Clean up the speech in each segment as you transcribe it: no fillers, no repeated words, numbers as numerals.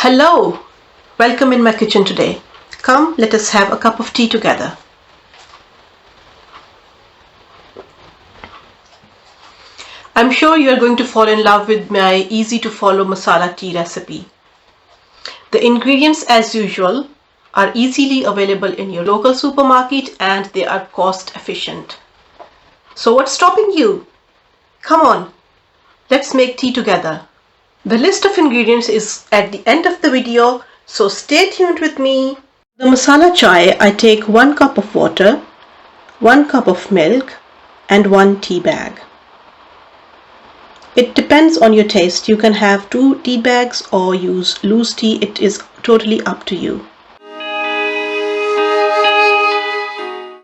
Hello, welcome in my kitchen today. Come, let us have a cup of tea together. I'm sure you are going to fall in love with my easy to follow masala tea recipe. The ingredients, as usual, are easily available in your local supermarket and they are cost efficient. So what's stopping you? Come on, let's make tea together. The list of ingredients is at the end of the video, so stay tuned with me. The masala chai, I take 1 cup of water, 1 cup of milk and 1 tea bag. It depends on your taste. You can have 2 tea bags or use loose tea. It is totally up to you.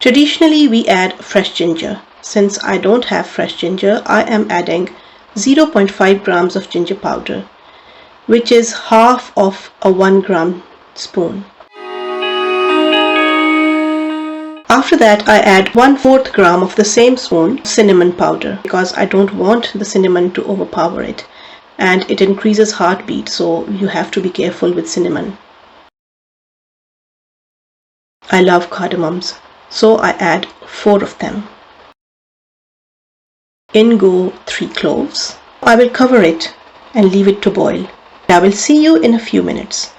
Traditionally, we add fresh ginger. Since I don't have fresh ginger, I am adding 0.5 grams of ginger powder, which is half of a 1 gram spoon. After that, I add 1/4 gram of the same spoon cinnamon powder because I don't want the cinnamon to overpower it and it increases heartbeat, so you have to be careful with cinnamon. I love cardamoms, so I add 4 of them. In go 3 cloves. I will cover it and leave it to boil. I will see you in a few minutes.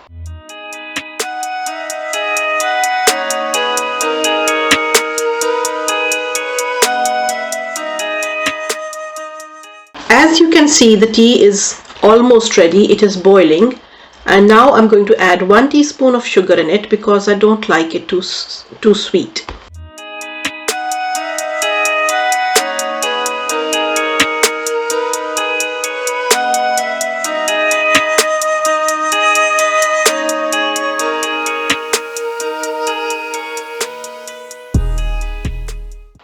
As you can see, the tea is almost ready. It is boiling, and now I'm going to add 1 teaspoon of sugar in it because I don't like it too sweet.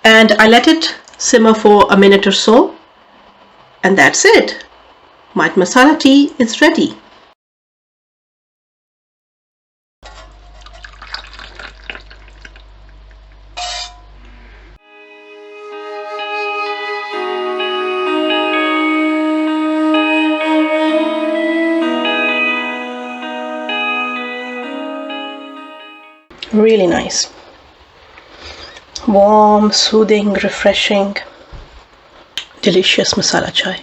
And I let it simmer for a minute or so, and that's it. My masala tea is ready. Really nice. Warm, soothing, refreshing, delicious masala chai.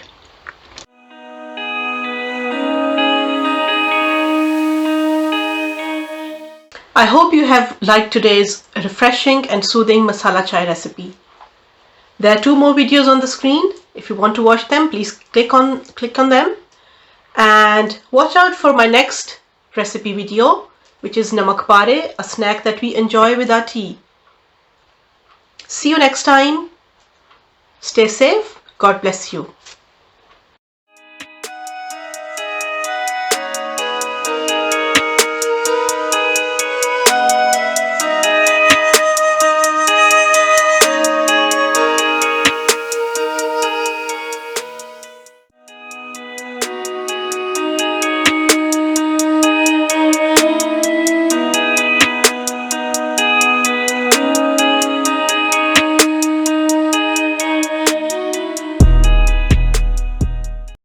I hope you have liked today's refreshing and soothing masala chai recipe. There are 2 more videos on the screen. If you want to watch them, please click on them. And watch out for my next recipe video, which is namak pare, a snack that we enjoy with our tea. See you next time. Stay safe. God bless you.